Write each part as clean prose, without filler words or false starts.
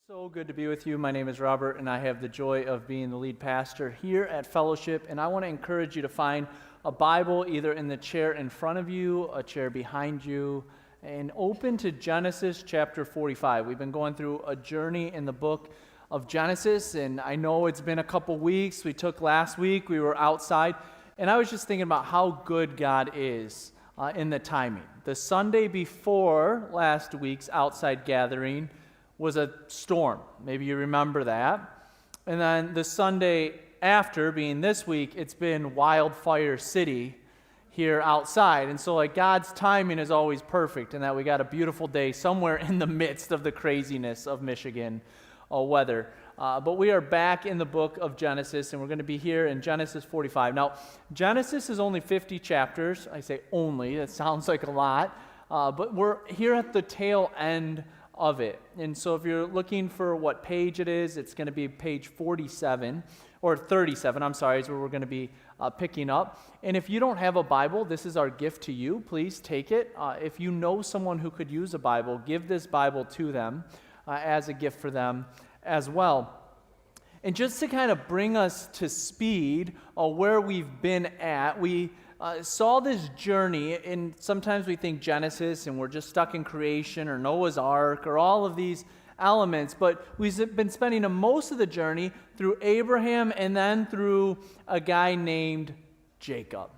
So good to be with you. My name is Robert, and I have the joy of being the lead pastor here at Fellowship. And I want to encourage you to find a Bible either in the chair in front of you, a chair behind you, and open to Genesis chapter 45. We've been going through a journey in the book of Genesis, and I know it's been a couple weeks. We took last week, we were outside, and I was just thinking about how good God is in the timing. The Sunday before last week's outside gathering was a storm. Maybe you remember that. And then the Sunday after, being this week, it's been Wildfire City here outside. And so God's timing is always perfect, and that we got a beautiful day somewhere in the midst of the craziness of Michigan weather. But we are back in the book of Genesis, and we're going to be here in Genesis 45. Now, Genesis is only 50 chapters. I say only, that sounds like a lot. But we're here at the tail end of it. And so if you're looking for what page it is, it's going to be page 47, or 37, I'm sorry, is where we're going to be picking up. And if you don't have a Bible, this is our gift to you. Please take it. If you know someone who could use a Bible, give this Bible to them as a gift for them as well. And just to kind of bring us to speed where we've been at, we saw this journey, and sometimes we think Genesis and we're just stuck in creation or Noah's Ark or all of these elements, but we've been spending most of the journey through Abraham and then through a guy named Jacob.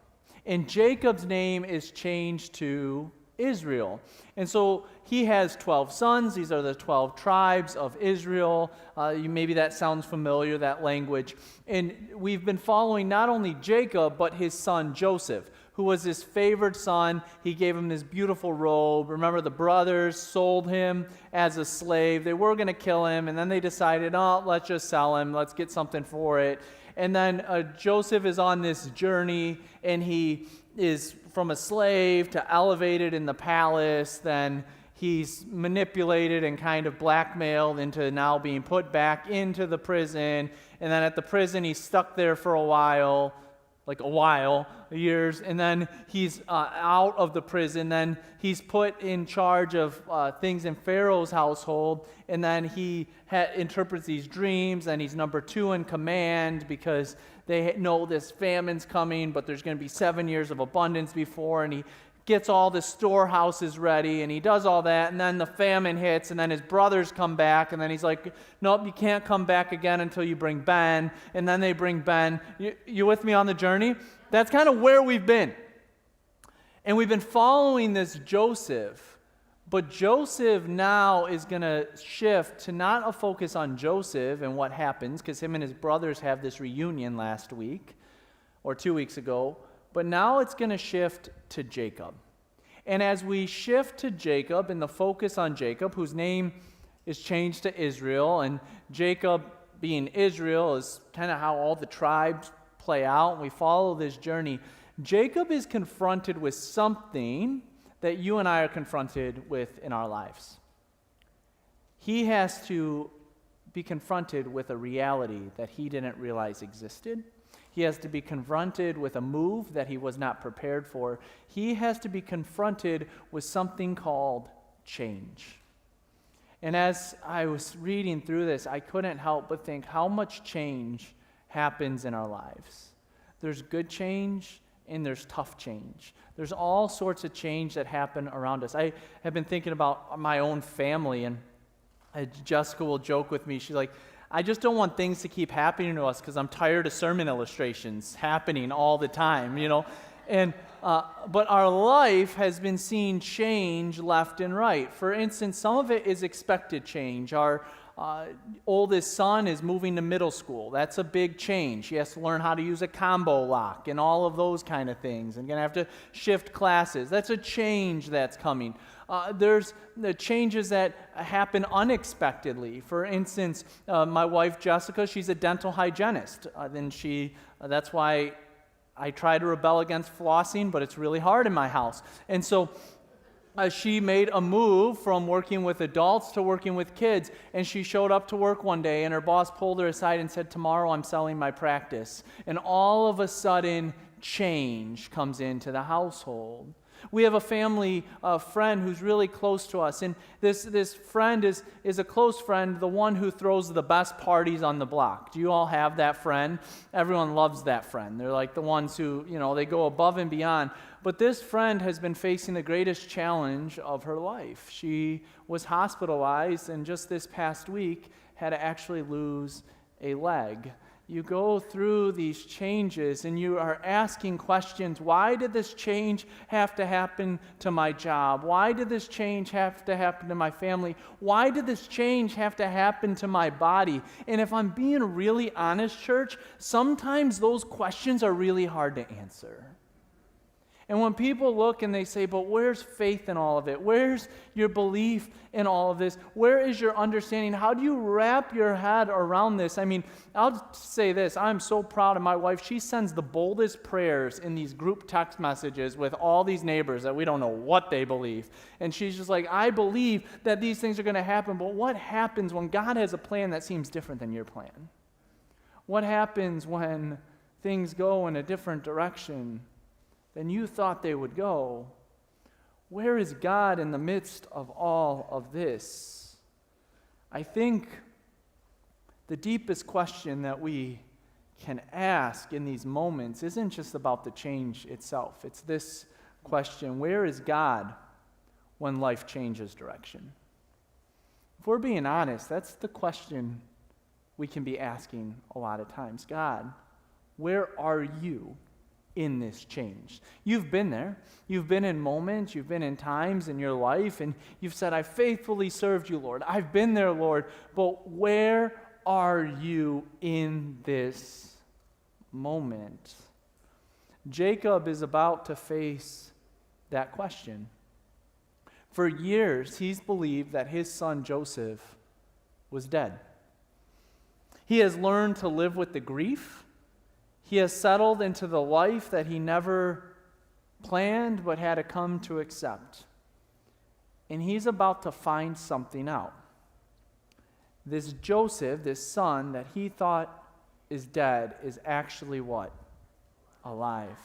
And Jacob's name is changed to Israel. And so he has 12 sons. These are the 12 tribes of Israel. Maybe that sounds familiar, that language. And we've been following not only Jacob, but his son Joseph, who was his favorite son. He gave him this beautiful robe. Remember, the brothers sold him as a slave. They were going to kill him, and then they decided, let's just sell him. Let's get something for it. And then Joseph is on this journey, and he is from a slave to elevated in the palace. Then he's manipulated and kind of blackmailed into now being put back into the prison. And then at the prison, he's stuck there for a while, years, and then he's out of the prison. Then he's put in charge of things in Pharaoh's household, and then he interprets these dreams, and he's number 2 in command because they know this famine's coming, but there's going to be 7 years of abundance before, and he gets all the storehouses ready, and he does all that, and then the famine hits, and then his brothers come back, and then he's like, nope, you can't come back again until you bring Ben, and then they bring Ben. You with me on the journey? That's kind of where we've been. And we've been following this Joseph, but Joseph now is going to shift to not a focus on Joseph and what happens, because him and his brothers have this reunion last week, or 2 weeks ago, but now it's going to shift to Jacob. And as we shift to Jacob and the focus on Jacob, whose name is changed to Israel, and Jacob being Israel is kind of how all the tribes play out, and we follow this journey, Jacob is confronted with something that you and I are confronted with in our lives. He has to be confronted with a reality that he didn't realize existed. He has to be confronted with a move that he was not prepared for. He has to be confronted with something called change. And as I was reading through this, I couldn't help but think how much change happens in our lives. There's good change and there's tough change. There's all sorts of change that happen around us. I have been thinking about my own family, and Jessica will joke with me. She's like, I just don't want things to keep happening to us because I'm tired of sermon illustrations happening all the time, And but our life has been seeing change left and right. For instance, some of it is expected change. Our oldest son is moving to middle school. That's a big change. He has to learn how to use a combo lock and all of those kind of things, and going to have to shift classes. That's a change that's coming. There's the changes that happen unexpectedly. For instance, my wife Jessica, she's a dental hygienist. That's why I try to rebel against flossing, but it's really hard in my house. And so she made a move from working with adults to working with kids, and she showed up to work one day, and her boss pulled her aside and said, tomorrow I'm selling my practice. And all of a sudden, change comes into the household. We have a family friend who's really close to us, and this friend is a close friend, the one who throws the best parties on the block. Do you all have that friend? Everyone loves that friend. They're like the ones who, they go above and beyond. But this friend has been facing the greatest challenge of her life. She was hospitalized, and just this past week had to actually lose a leg. You go through these changes and you are asking questions. Why did this change have to happen to my job? Why did this change have to happen to my family? Why did this change have to happen to my body? And if I'm being really honest, church, sometimes those questions are really hard to answer. And when people look and they say, but where's faith in all of it? Where's your belief in all of this? Where is your understanding? How do you wrap your head around this? I mean, I'll say this. I'm so proud of my wife. She sends the boldest prayers in these group text messages with all these neighbors that we don't know what they believe. And she's just like, I believe that these things are going to happen, but what happens when God has a plan that seems different than your plan? What happens when things go in a different direction than you thought they would go? Where is God in the midst of all of this? I think the deepest question that we can ask in these moments isn't just about the change itself. It's this question: where is God when life changes direction? If we're being honest, that's the question we can be asking a lot of times. God, where are you in this change? You've been there. You've been in moments, you've been in times in your life, and you've said, I faithfully served you, Lord. I've been there, Lord. But where are you in this moment? Jacob is about to face that question. For years, he's believed that his son Joseph was dead. He has learned to live with the grief. He has settled into the life that he never planned but had to come to accept. And he's about to find something out. This Joseph, this son that he thought is dead, is actually what? Alive.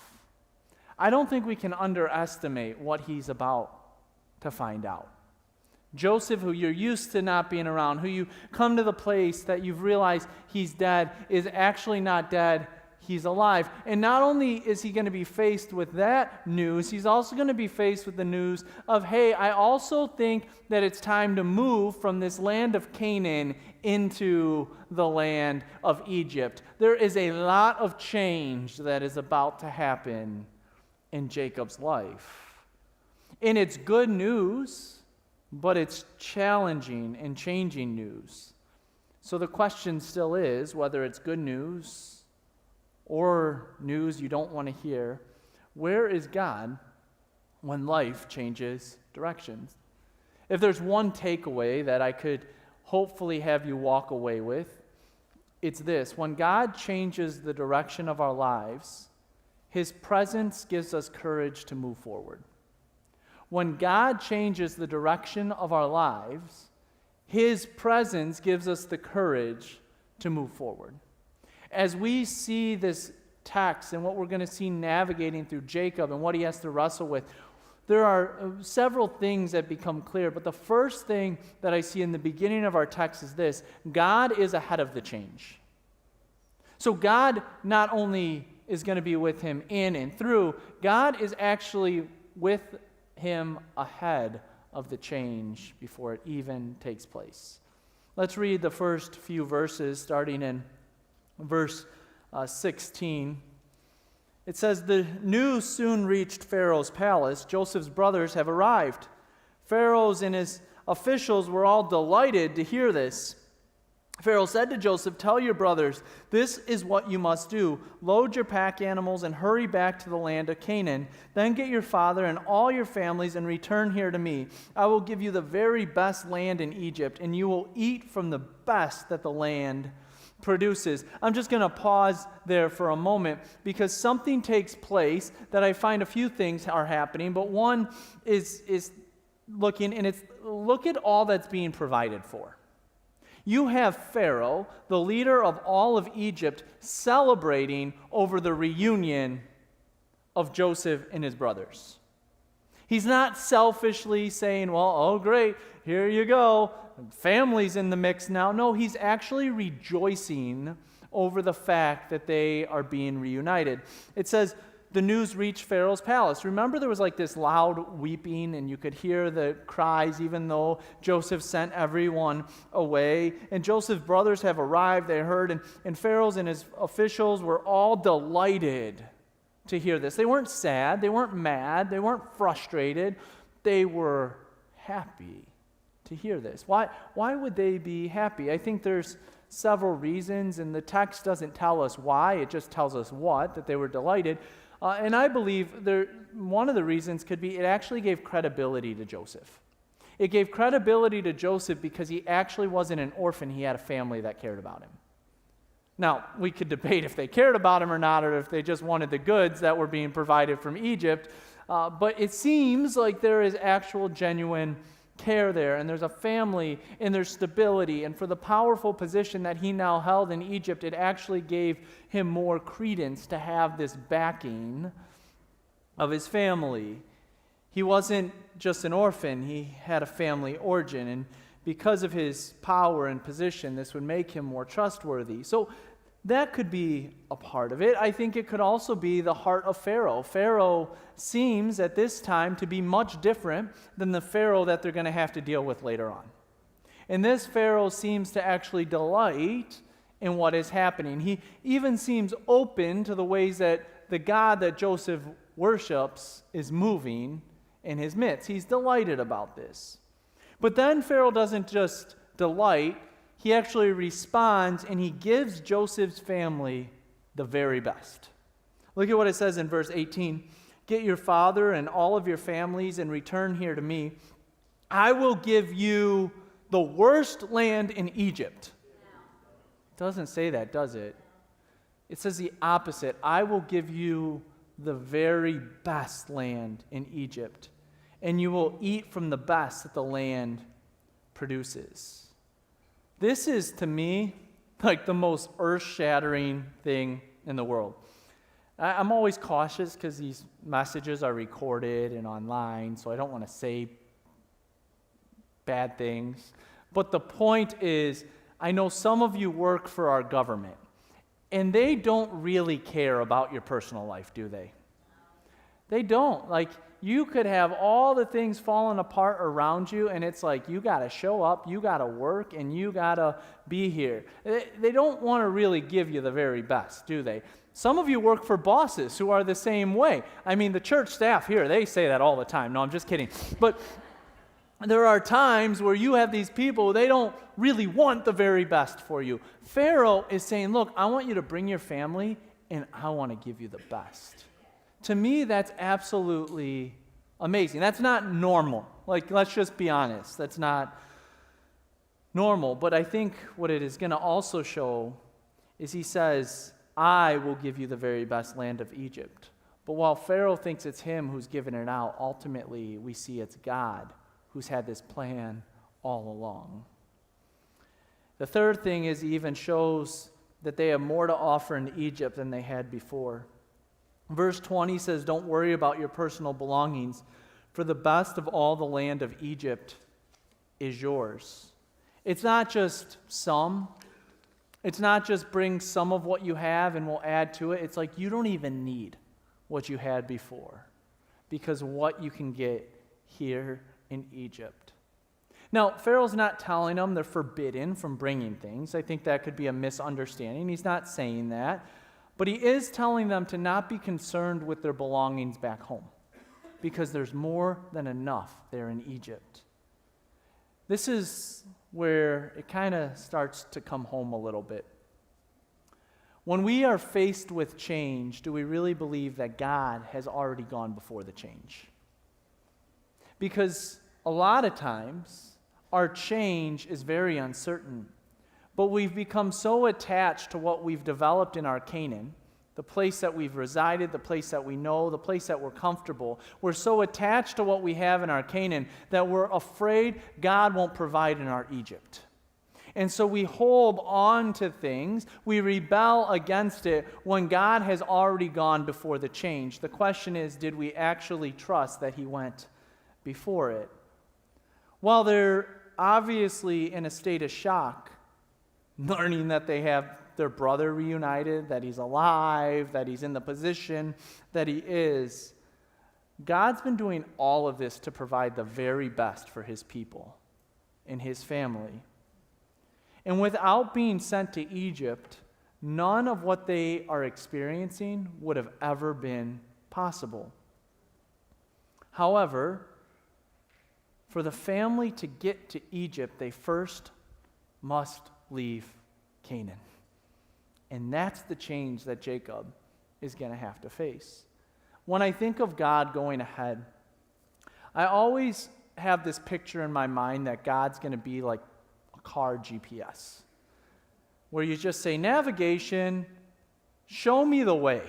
I don't think we can underestimate what he's about to find out. Joseph, who you're used to not being around, who you come to the place that you've realized he's dead, is actually not dead. He's alive. And not only is he going to be faced with that news, he's also going to be faced with the news of, hey, I also think that it's time to move from this land of Canaan into the land of Egypt. There is a lot of change that is about to happen in Jacob's life. And it's good news, but it's challenging and changing news. So the question still is whether it's good news or news you don't want to hear, where is God when life changes directions? If there's one takeaway that I could hopefully have you walk away with, it's this: when God changes the direction of our lives, His presence gives us courage to move forward. When God changes the direction of our lives, His presence gives us the courage to move forward. As we see this text and what we're going to see navigating through Jacob and what he has to wrestle with, there are several things that become clear. But the first thing that I see in the beginning of our text is this: God is ahead of the change. So God not only is going to be with him in and through, God is actually with him ahead of the change before it even takes place. Let's read the first few verses starting in verse 16. It says, the news soon reached Pharaoh's palace. Joseph's brothers have arrived. Pharaoh and his officials were all delighted to hear this. Pharaoh said to Joseph, tell your brothers, this is what you must do. Load your pack animals and hurry back to the land of Canaan. Then get your father and all your families and return here to me. I will give you the very best land in Egypt, and you will eat from the best that the land produces. I'm just going to pause there for a moment because something takes place that I find a few things are happening, but one is looking, and it's look at all that's being provided for. You have Pharaoh, the leader of all of Egypt, celebrating over the reunion of Joseph and his brothers. He's not selfishly saying, well, oh great, here you go, family's in the mix now. No, he's actually rejoicing over the fact that they are being reunited. It says, the news reached Pharaoh's palace. Remember, there was like this loud weeping, and you could hear the cries even though Joseph sent everyone away. And Joseph's brothers have arrived, they heard, and Pharaoh and his officials were all delighted to hear this. They weren't sad, they weren't mad, they weren't frustrated. They were happy to hear this. Why would they be happy? I think there's several reasons, and the text doesn't tell us why, it just tells us that they were delighted. And I believe one of the reasons could be it actually gave credibility to Joseph. It gave credibility to Joseph because he actually wasn't an orphan. He had a family that cared about him. Now, we could debate if they cared about him or not, or if they just wanted the goods that were being provided from Egypt. But it seems like there is actual genuine care there, and there's a family, and there's stability. And for the powerful position that he now held in Egypt, it actually gave him more credence to have this backing of his family. He wasn't just an orphan, he had a family origin, and because of his power and position, this would make him more trustworthy. So that could be a part of it. I think it could also be the heart of Pharaoh. Pharaoh seems at this time to be much different than the Pharaoh that they're going to have to deal with later on. And this Pharaoh seems to actually delight in what is happening. He even seems open to the ways that the God that Joseph worships is moving in his midst. He's delighted about this. But then Pharaoh doesn't just delight, he actually responds and he gives Joseph's family the very best. Look at what it says in verse 18. Get your father and all of your families and return here to me. I will give you the worst land in Egypt. It doesn't say that, does it? It says the opposite. I will give you the very best land in Egypt, and you will eat from the best that the land produces. This is, to me, like the most earth-shattering thing in the world. I'm always cautious because these messages are recorded and online, so I don't want to say bad things. But the point is, I know some of you work for our government, and they don't really care about your personal life, do they? They don't. Like, you could have all the things falling apart around you, and it's like you got to show up, you got to work, and you got to be here. They don't want to really give you the very best, do they? Some of you work for bosses who are the same way. I mean, the church staff here, they say that all the time. No, I'm just kidding. But there are times where you have these people, they don't really want the very best for you. Pharaoh is saying, look, I want you to bring your family, and I want to give you the best. To me, that's absolutely amazing. That's not normal. Like, let's just be honest. That's not normal. But I think what it is going to also show is he says, I will give you the very best land of Egypt. But while Pharaoh thinks it's him who's given it out, ultimately we see it's God who's had this plan all along. The third thing is he even shows that they have more to offer in Egypt than they had before. Verse 20 says, don't worry about your personal belongings, for the best of all the land of Egypt is yours. It's not just some. It's not just bring some of what you have and we'll add to it. It's like you don't even need what you had before because of what you can get here in Egypt. Now, Pharaoh's not telling them they're forbidden from bringing things. I think that could be a misunderstanding. He's not saying that. But he is telling them to not be concerned with their belongings back home because there's more than enough there in Egypt. This is where it kind of starts to come home a little bit. When we are faced with change, do we really believe that God has already gone before the change? Because a lot of times, our change is very uncertain. But we've become so attached to what we've developed in our Canaan, the place that we've resided, the place that we know, the place that we're comfortable. We're so attached to what we have in our Canaan that we're afraid God won't provide in our Egypt. And so we hold on to things, we rebel against it when God has already gone before the change. The question is, did we actually trust that he went before it. While they're obviously in a state of shock, learning that they have their brother reunited, that he's alive, that he's in the position that he is, God's been doing all of this to provide the very best for his people and his family. And without being sent to Egypt, none of what they are experiencing would have ever been possible. However, for the family to get to Egypt, they first must leave Canaan. And that's the change that Jacob is going to have to face. When I think of God going ahead, I always have this picture in my mind that God's going to be like a car GPS, where you just say, navigation, show me the way.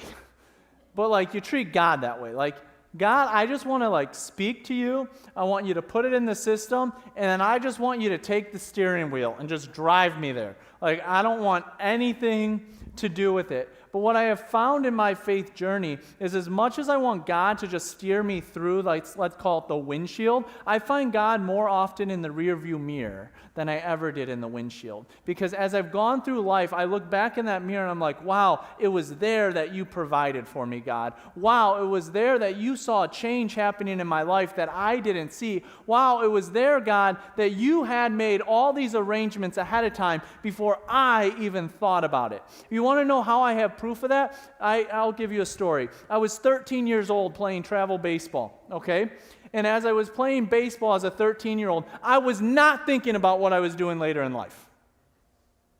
But like you treat God that way. Like, God, I just want to like speak to you. I want you to put it in the system, and then I just want you to take the steering wheel and just drive me there. Like, I don't want anything to do with it. But what I have found in my faith journey is as much as I want God to just steer me through, like, let's call it the windshield, I find God more often in the rearview mirror than I ever did in the windshield. Because as I've gone through life, I look back in that mirror and I'm like, wow, it was there that you provided for me, God. Wow, it was there that you saw a change happening in my life that I didn't see. Wow, it was there, God, that you had made all these arrangements ahead of time before I even thought about it. You want to know how I have proof of that? I'll give you a story. I was 13 years old playing travel baseball, okay? And as I was playing baseball as a 13-year-old, I was not thinking about what I was doing later in life.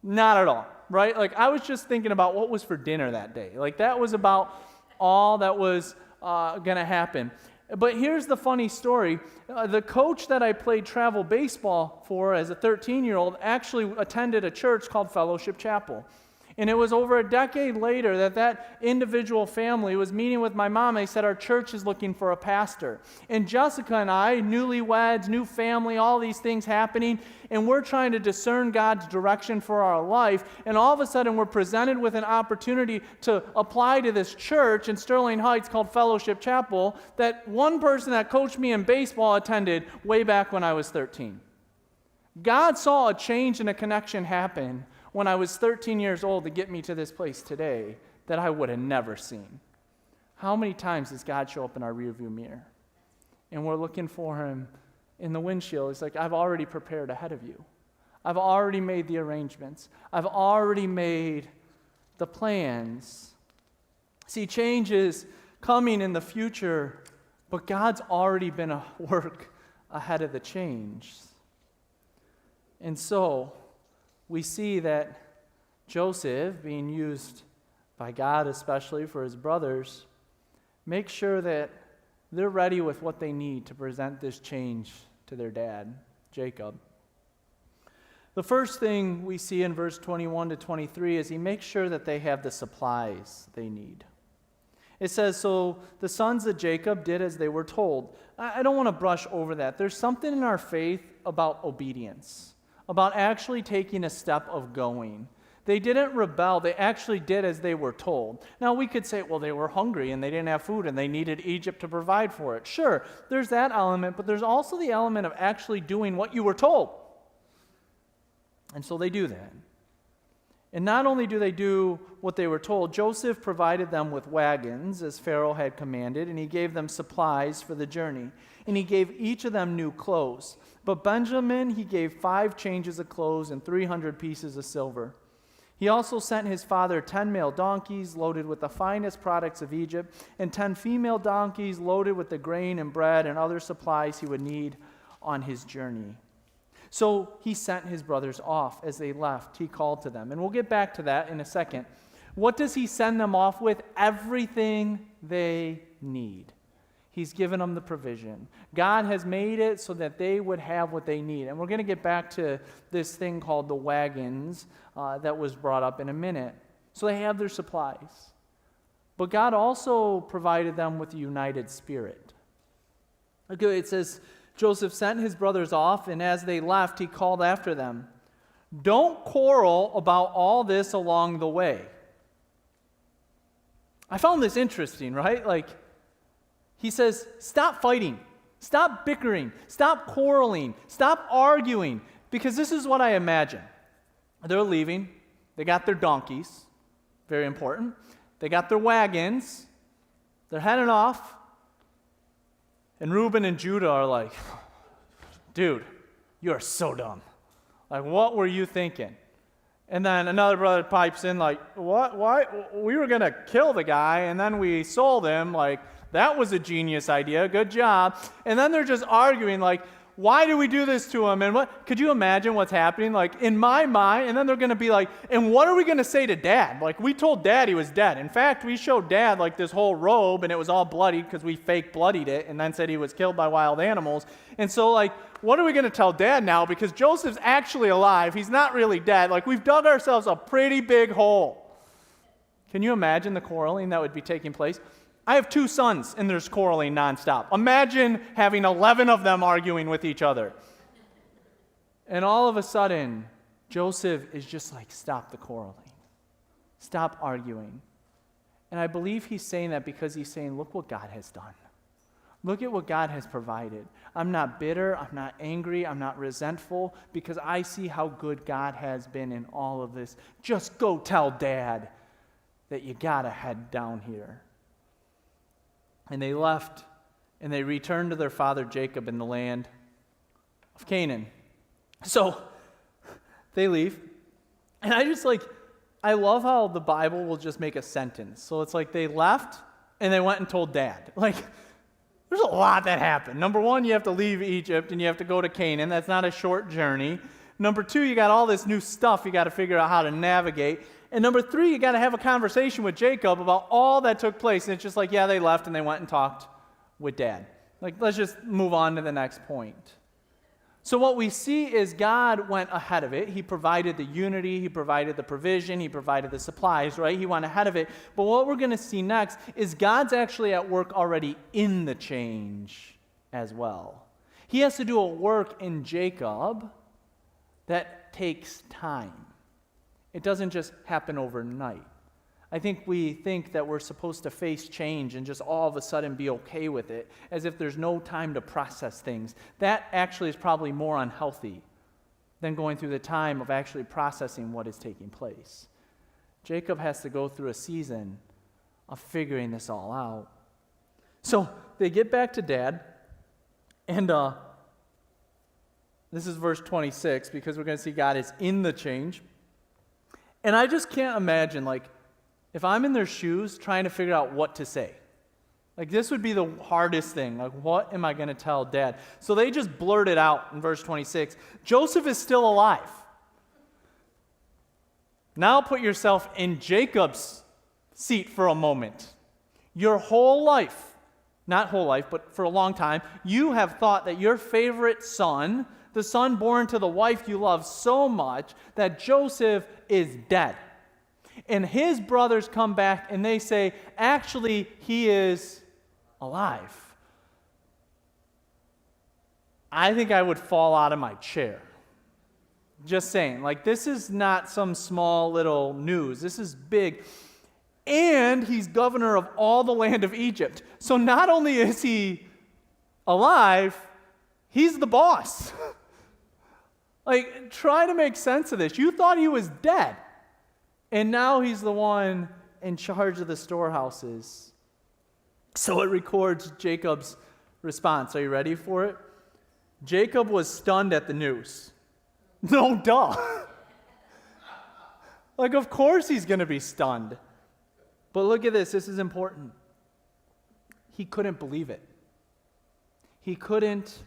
Not at all, right? Like, I was just thinking about what was for dinner that day. Like, that was about all that was going to happen. But here's the funny story. The coach that I played travel baseball for as a 13-year-old actually attended a church called Fellowship Chapel. And it was over a decade later that individual family was meeting with my mom. They said, our church is looking for a pastor. And Jessica and I, newlyweds, new family, all these things happening, and we're trying to discern God's direction for our life. And all of a sudden, we're presented with an opportunity to apply to this church in Sterling Heights called Fellowship Chapel that one person that coached me in baseball attended way back when I was 13. God saw a change and a connection happen when I was 13 years old to get me to this place today that I would have never seen. How many times does God show up in our rearview mirror? And we're looking for him in the windshield. He's like, I've already prepared ahead of you. I've already made the arrangements. I've already made the plans. See, change is coming in the future, but God's already been at work ahead of the change. And so, we see that Joseph, being used by God especially for his brothers, makes sure that they're ready with what they need to present this change to their dad, Jacob. The first thing we see in verse 21 to 23 is he makes sure that they have the supplies they need. It says, so the sons of Jacob did as they were told. I don't want to brush over that. There's something in our faith about obedience, about actually taking a step of going. They didn't rebel. They actually did as they were told. Now, we could say, well, they were hungry and they didn't have food and they needed Egypt to provide for it. Sure, there's that element, but there's also the element of actually doing what you were told. And so they do that. And not only do they do what they were told, Joseph provided them with wagons, as Pharaoh had commanded, and he gave them supplies for the journey. And he gave each of them new clothes. But Benjamin he gave 5 changes of clothes and 300 pieces of silver. He also sent his father 10 male donkeys loaded with the finest products of Egypt, and 10 female donkeys loaded with the grain and bread and other supplies he would need on his journey. So he sent his brothers off. As they left, he called to them. And we'll get back to that in a second. What does he send them off with? Everything they need. He's given them the provision. God has made it so that they would have what they need. And we're going to get back to this thing called the wagons that was brought up in a minute. So they have their supplies. But God also provided them with a united spirit. Okay, it says, Joseph sent his brothers off, and as they left, he called after them, "Don't quarrel about all this along the way." I found this interesting, right? Like, he says, stop fighting. Stop bickering. Stop quarreling. Stop arguing. Because this is what I imagine. They're leaving. They got their donkeys. Very important. They got their wagons. They're heading off. And Reuben and Judah are like, dude, you are so dumb. Like, what were you thinking? And then another brother pipes in like, what? Why? We were going to kill the guy, and then we sold him. Like, that was a genius idea. Good job. And then they're just arguing like, why do we do this to him? And what? Could you imagine what's happening? Like, in my mind, and then they're going to be like, and what are we going to say to Dad? Like, we told Dad he was dead. In fact, we showed Dad like this whole robe, and it was all bloodied because we fake bloodied it and then said he was killed by wild animals. And so, like, what are we going to tell Dad now? Because Joseph's actually alive. He's not really dead. Like, we've dug ourselves a pretty big hole. Can you imagine the quarreling that would be taking place? I have 2 sons, and there's quarreling nonstop. Imagine having 11 of them arguing with each other. And all of a sudden, Joseph is just like, stop the quarreling. Stop arguing. And I believe he's saying that because he's saying, look what God has done. Look at what God has provided. I'm not bitter. I'm not angry. I'm not resentful because I see how good God has been in all of this. Just go tell Dad that you got to head down here. And they left, and they returned to their father Jacob in the land of Canaan. So they leave. And I love how the Bible will just make a sentence. So it's like they left, and they went and told Dad. Like, there's a lot that happened. Number 1, you have to leave Egypt, and you have to go to Canaan. That's not a short journey. Number 2, you got all this new stuff you got to figure out how to navigate. And number 3, you got to have a conversation with Jacob about all that took place. And it's just like, yeah, they left and they went and talked with Dad. Like, let's just move on to the next point. So what we see is God went ahead of it. He provided the unity. He provided the provision. He provided the supplies, right? He went ahead of it. But what we're going to see next is God's actually at work already in the change as well. He has to do a work in Jacob that takes time. It doesn't just happen overnight. I think we think that we're supposed to face change and just all of a sudden be okay with it, as if there's no time to process things. That actually is probably more unhealthy than going through the time of actually processing what is taking place. Jacob has to go through a season of figuring this all out. So they get back to Dad, and this is verse 26, because we're going to see God is in the change. And I just can't imagine, like, if I'm in their shoes trying to figure out what to say. Like, this would be the hardest thing. Like, what am I going to tell Dad? So they just blurt it out in verse 26. Joseph is still alive. Now put yourself in Jacob's seat for a moment. Your whole life, not whole life, but for a long time, you have thought that your favorite son, the son born to the wife you love so much, that Joseph is dead. And his brothers come back and they say, actually, he is alive. I think I would fall out of my chair. Just saying, like, this is not some small little news. This is big. And he's governor of all the land of Egypt. So not only is he alive, he's the boss. Like, try to make sense of this. You thought he was dead. And now he's the one in charge of the storehouses. So it records Jacob's response. Are you ready for it? Jacob was stunned at the news. No, duh. Like, of course he's going to be stunned. But look at this. This is important. He couldn't believe it. He couldn't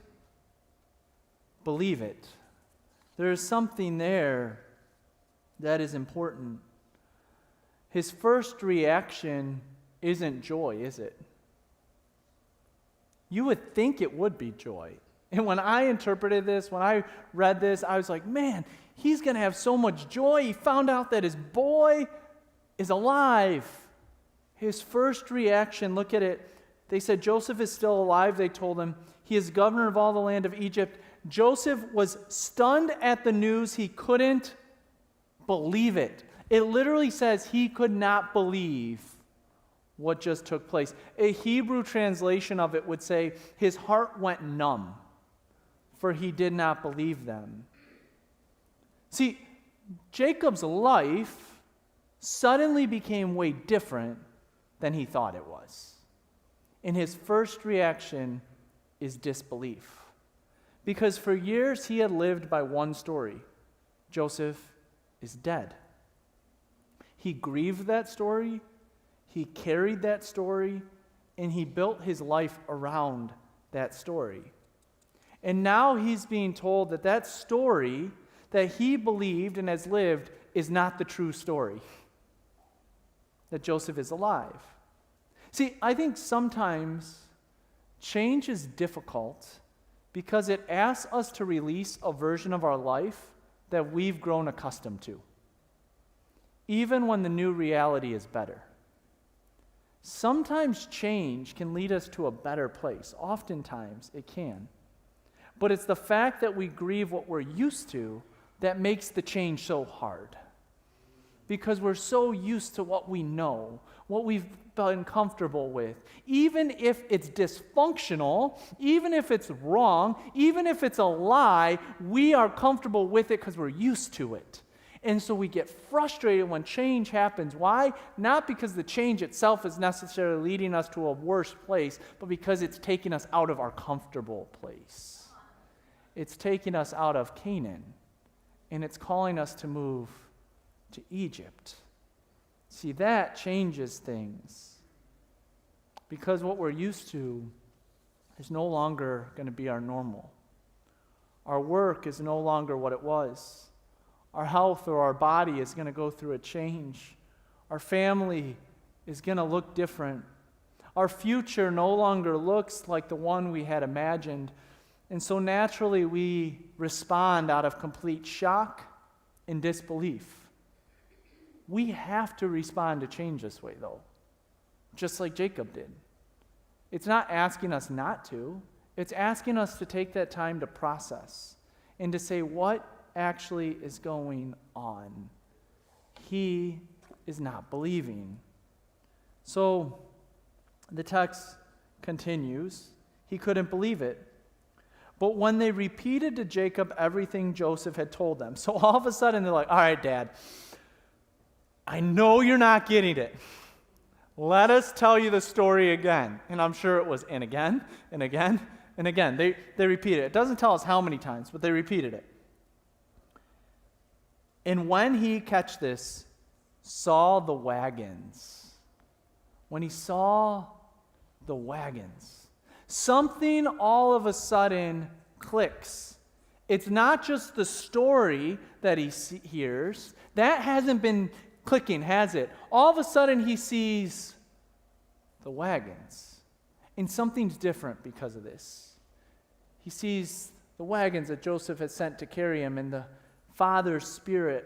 believe it. There's something there that is important. His first reaction isn't joy, is it? You would think it would be joy. And when I interpreted this, when I read this, I was like, man, he's going to have so much joy. He found out that his boy is alive. His first reaction, look at it. They said, Joseph is still alive. They told him, he is governor of all the land of Egypt. Joseph was stunned at the news. He couldn't believe it. It literally says he could not believe what just took place. A Hebrew translation of it would say, his heart went numb, for he did not believe them. See, Jacob's life suddenly became way different than he thought it was. And his first reaction is disbelief. Because for years he had lived by one story: Joseph is dead. He grieved that story, he carried that story, and he built his life around that story. And now he's being told that that story that he believed and has lived is not the true story, that Joseph is alive. See, I think sometimes change is difficult because it asks us to release a version of our life that we've grown accustomed to, even when the new reality is better. Sometimes change can lead us to a better place. Oftentimes it can. But it's the fact that we grieve what we're used to that makes the change so hard. Because we're so used to what we know, what we've been comfortable with. Even if it's dysfunctional, even if it's wrong, even if it's a lie, we are comfortable with it because we're used to it. And so we get frustrated when change happens. Why? Not because the change itself is necessarily leading us to a worse place, but because it's taking us out of our comfortable place. It's taking us out of Canaan, and it's calling us to move to Egypt. See, that changes things. Because what we're used to is no longer going to be our normal. Our work is no longer what it was. Our health or our body is going to go through a change. Our family is going to look different. Our future no longer looks like the one we had imagined. And so naturally we respond out of complete shock and disbelief. We have to respond to change this way, though, just like Jacob did. It's not asking us not to. It's asking us to take that time to process and to say, what actually is going on? He is not believing. So the text continues. He couldn't believe it. But when they repeated to Jacob everything Joseph had told them, so all of a sudden they're like, all right, Dad, I know you're not getting it. Let us tell you the story again. And I'm sure it was and again, and again, and again. They repeated it. It doesn't tell us how many times, but they repeated it. And when he, catch this, saw the wagons, when he saw the wagons, something all of a sudden clicks. It's not just the story that he hears. That hasn't been clicking, has it? All of a sudden he sees the wagons. And something's different because of this. He sees the wagons that Joseph had sent to carry him, and the Father's Spirit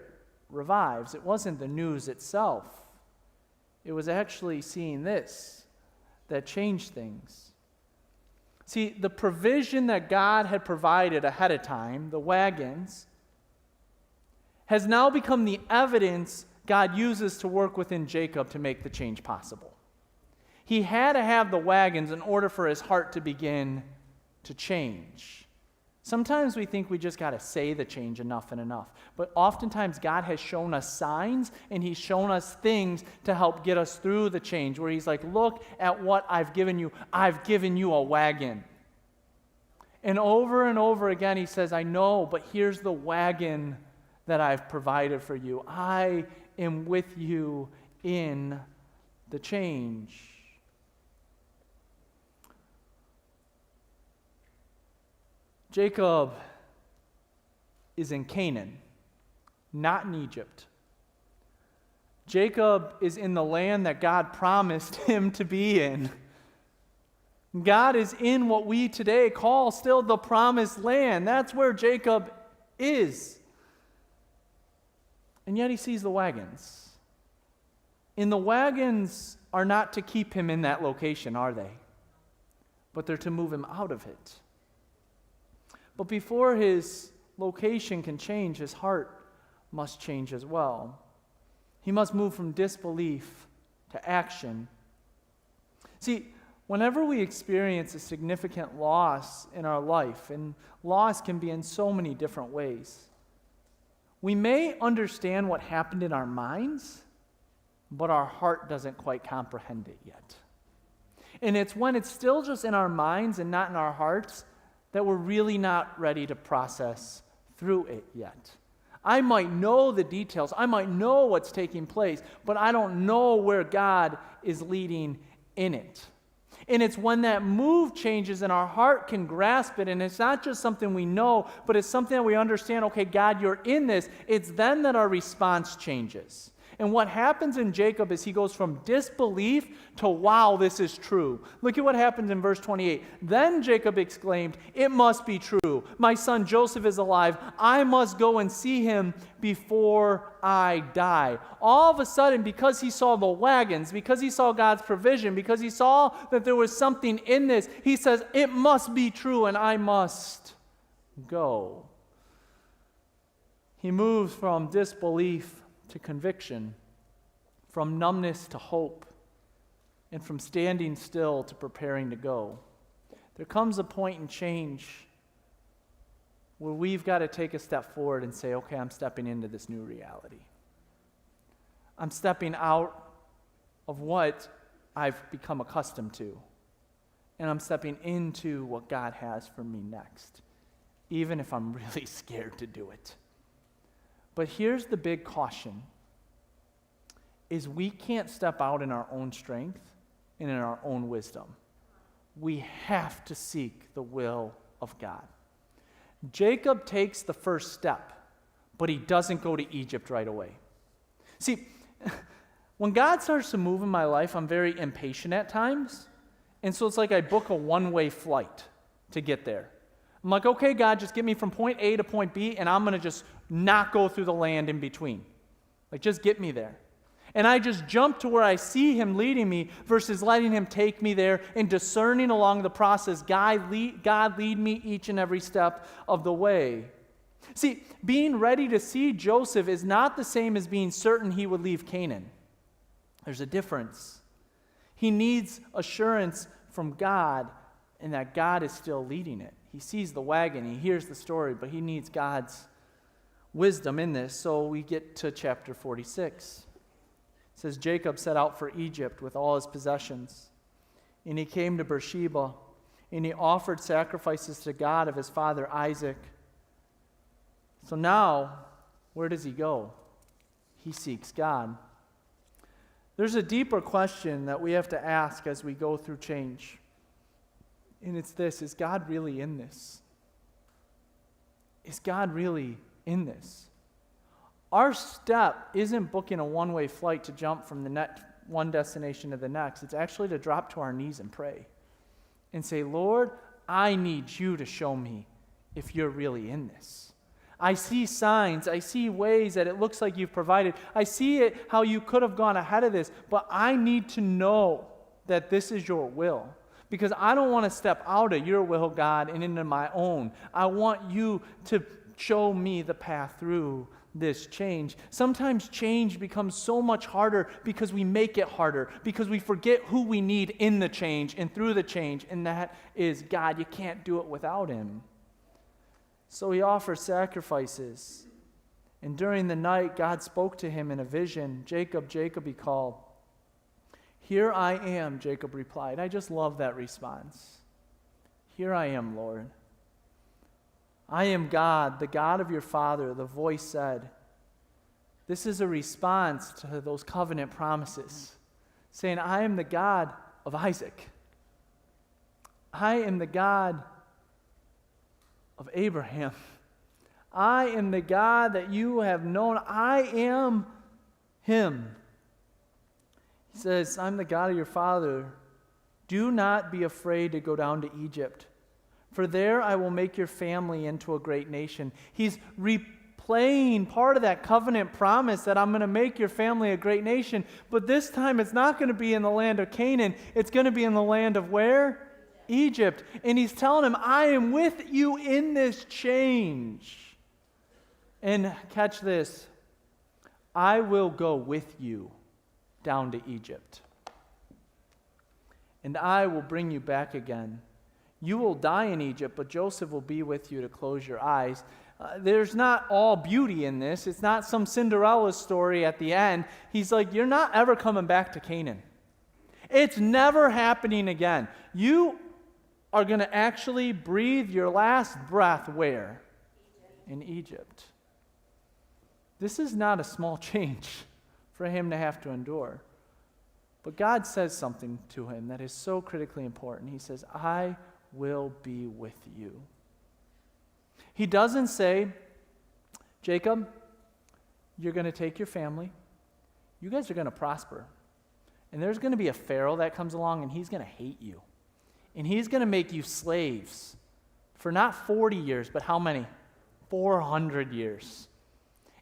revives. It wasn't the news itself. It was actually seeing this that changed things. See, the provision that God had provided ahead of time, the wagons, has now become the evidence God uses to work within Jacob to make the change possible. He had to have the wagons in order for his heart to begin to change. Sometimes we think we just got to say the change enough and enough. But oftentimes God has shown us signs and he's shown us things to help get us through the change, where he's like, look at what I've given you. I've given you a wagon. And over again he says, I know, but here's the wagon that I've provided for you. I am with you in the change. Jacob is in Canaan, not in Egypt. Jacob is in the land that God promised him to be in. God is in what we today call still the promised land. That's where Jacob is. And yet he sees the wagons. And the wagons are not to keep him in that location, are they? But they're to move him out of it. But before his location can change, his heart must change as well. He must move from disbelief to action See, whenever we experience a significant loss in our life, and loss can be in so many different ways, we may understand what happened in our minds, but our heart doesn't quite comprehend it yet. And it's when it's still just in our minds and not in our hearts that we're really not ready to process through it yet. I might know the details, I might know what's taking place, but I don't know where God is leading in it. And it's when that move changes and our heart can grasp it, and it's not just something we know, but it's something that we understand, okay, God, you're in this. It's then that our response changes. And what happens in Jacob is he goes from disbelief to, wow, this is true. Look at what happens in verse 28. Then Jacob exclaimed, it must be true. My son Joseph is alive. I must go and see him before I die. All of a sudden, because he saw the wagons, because he saw God's provision, because he saw that there was something in this, he says, it must be true and I must go. He moves from disbelief to conviction, from numbness to hope, and from standing still to preparing to go. There comes a point in change where we've got to take a step forward and say, okay, I'm stepping into this new reality. I'm stepping out of what I've become accustomed to, and I'm stepping into what God has for me next, even if I'm really scared to do it. But here's the big caution, is we can't step out in our own strength and in our own wisdom. We have to seek the will of God. Jacob takes the first step, but he doesn't go to Egypt right away. See, when God starts to move in my life, I'm very impatient at times, and so it's like I book a one-way flight to get there. I'm like, okay, God, just get me from point A to point B, and I'm going to just not go through the land in between. Like, just get me there. And I just jump to where I see him leading me versus letting him take me there and discerning along the process. God lead me each and every step of the way. See, being ready to see Joseph is not the same as being certain he would leave Canaan. There's a difference. He needs assurance from God and that God is still leading it. He sees the wagon, he hears the story, but he needs God's wisdom in this. So we get to chapter 46. It says, Jacob set out for Egypt with all his possessions, and he came to Beersheba, and he offered sacrifices to God of his father Isaac. So now, where does he go? He seeks God. There's a deeper question that we have to ask as we go through change. And it's this: is God really in this? Is God really in this? Our step isn't booking a one-way flight to jump from the one destination to the next. It's actually to drop to our knees and pray and say, Lord, I need you to show me if you're really in this. I see signs. I see ways that it looks like you've provided. I see it how you could have gone ahead of this, but I need to know that this is your will. Because I don't want to step out of your will, God, and into my own. I want you to show me the path through this change. Sometimes change becomes so much harder because we make it harder, because we forget who we need in the change and through the change, and that is God. You can't do it without him. So he offers sacrifices. And during the night, God spoke to him in a vision. Jacob, Jacob, he called. Here I am, Jacob replied. I just love that response. Here I am, Lord. I am God, the God of your father, the voice said. This is a response to those covenant promises, saying, I am the God of Isaac. I am the God of Abraham. I am the God that you have known. I am him. He says, I'm the God of your father. Do not be afraid to go down to Egypt, for there I will make your family into a great nation. He's replaying part of that covenant promise that I'm going to make your family a great nation, but this time it's not going to be in the land of Canaan. It's going to be in the land of where? Egypt. And he's telling him, I am with you in this change. And catch this, I will go with you down to Egypt. and I will bring you back again. You will die in Egypt, but Joseph will be with you to close your eyes. There's not all beauty in this. It's not some Cinderella story at the end. He's like, you're not ever coming back to Canaan. It's never happening again. You are going to actually breathe your last breath where? In Egypt. This is not a small change for him to have to endure. But God says something to him that is so critically important. He says, I will be with you. He doesn't say, Jacob, you're going to take your family. You guys are going to prosper. And there's going to be a Pharaoh that comes along, and he's going to hate you. And he's going to make you slaves for not 40 years, but how many? 400 years.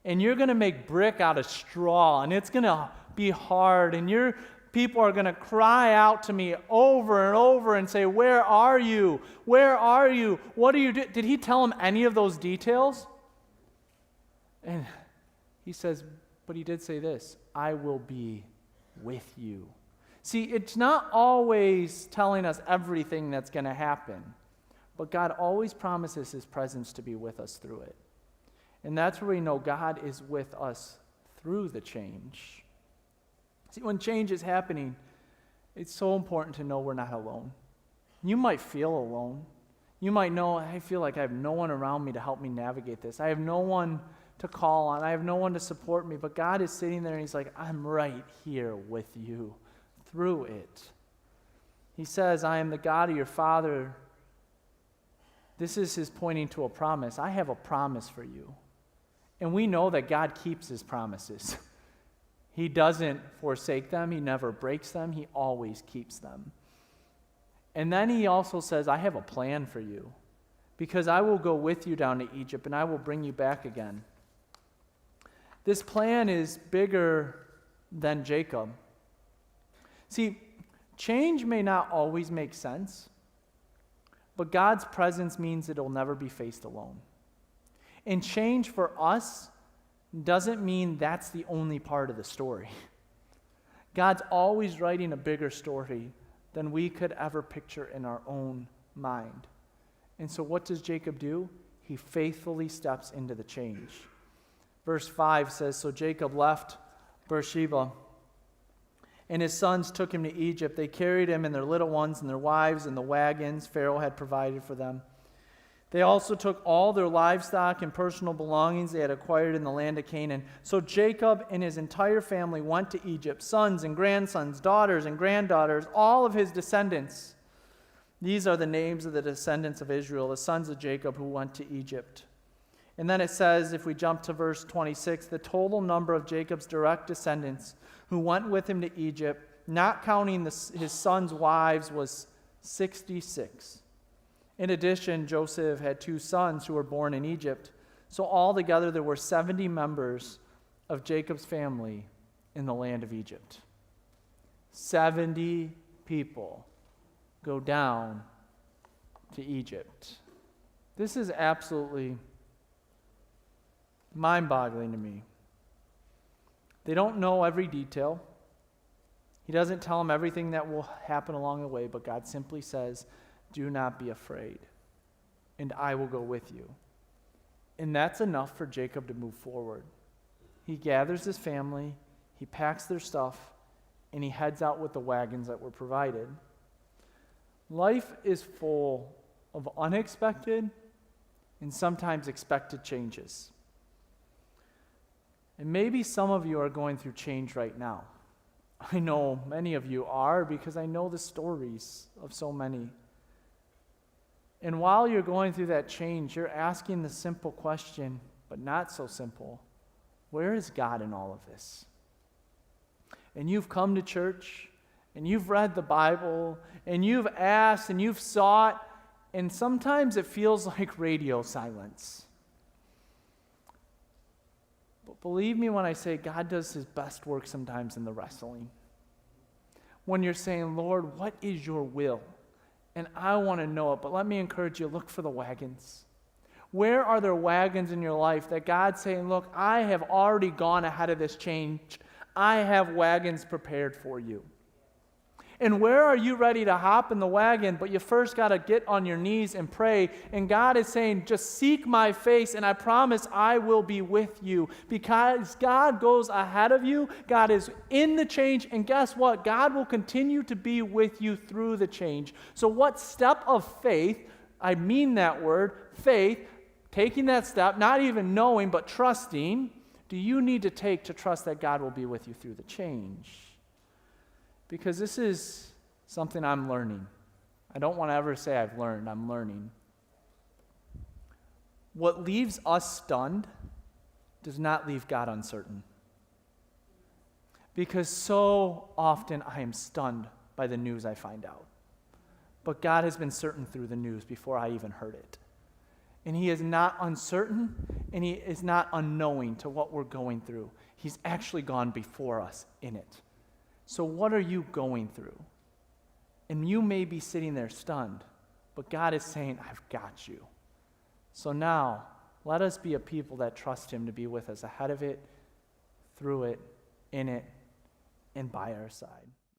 And you're going to make brick out of straw, and it's going to be hard, and your people are going to cry out to me over and over and say, where are you? Where are you? What are you doing? Did he tell them any of those details? And he says, but he did say this, I will be with you. See, it's not always telling us everything that's going to happen, but God always promises his presence to be with us through it. And that's where we know God is with us through the change. See, when change is happening, it's so important to know we're not alone. You might feel alone. You might know, I feel like I have no one around me to help me navigate this. I have no one to call on. I have no one to support me. But God is sitting there and he's like, I'm right here with you through it. He says, I am the God of your father. This is his pointing to a promise. I have a promise for you. And we know that God keeps his promises. He doesn't forsake them. He never breaks them. He always keeps them. And then he also says, I have a plan for you, because I will go with you down to Egypt and I will bring you back again. This plan is bigger than Jacob. See, change may not always make sense, but God's presence means it'll never be faced alone. And change for us doesn't mean that's the only part of the story. God's always writing a bigger story than we could ever picture in our own mind. And so what does Jacob do? He faithfully steps into the change. Verse 5 says, so Jacob left Beersheba, and his sons took him to Egypt. They carried him and their little ones and their wives and the wagons Pharaoh had provided for them. They also took all their livestock and personal belongings they had acquired in the land of Canaan. So Jacob and his entire family went to Egypt, sons and grandsons, daughters and granddaughters, all of his descendants. These are the names of the descendants of Israel, the sons of Jacob who went to Egypt. And then it says, if we jump to verse 26, the total number of Jacob's direct descendants who went with him to Egypt, not counting his sons' wives, was 66. In addition, Joseph had 2 sons who were born in Egypt. So altogether, there were 70 members of Jacob's family in the land of Egypt. 70 people go down to Egypt. This is absolutely mind-boggling to me. They don't know every detail. He doesn't tell them everything that will happen along the way, but God simply says, do not be afraid, and I will go with you. And that's enough for Jacob to move forward. He gathers his family, he packs their stuff, and he heads out with the wagons that were provided. Life is full of unexpected and sometimes expected changes. And maybe some of you are going through change right now. I know many of you are, because I know the stories of so many. And while you're going through that change, you're asking the simple question, but not so simple, where is God in all of this? And you've come to church, and you've read the Bible, and you've asked, and you've sought, and sometimes it feels like radio silence. But believe me when I say God does his best work sometimes in the wrestling. When you're saying, Lord, what is your will? And I want to know it, but let me encourage you, look for the wagons. Where are there wagons in your life that God's saying, look, I have already gone ahead of this change. I have wagons prepared for you. And where are you ready to hop in the wagon? But you first got to get on your knees and pray. And God is saying, just seek my face, and I promise I will be with you. Because God goes ahead of you. God is in the change. And guess what? God will continue to be with you through the change. So what step of faith, I mean that word, faith, taking that step, not even knowing, but trusting, do you need to take to trust that God will be with you through the change? Because this is something I'm learning. I don't want to ever say I've learned. I'm learning. What leaves us stunned does not leave God uncertain. Because so often I am stunned by the news I find out. But God has been certain through the news before I even heard it. And he is not uncertain, and he is not unknowing to what we're going through. He's actually gone before us in it. So what are you going through? And you may be sitting there stunned, but God is saying, I've got you. So now, let us be a people that trust him to be with us ahead of it, through it, in it, and by our side.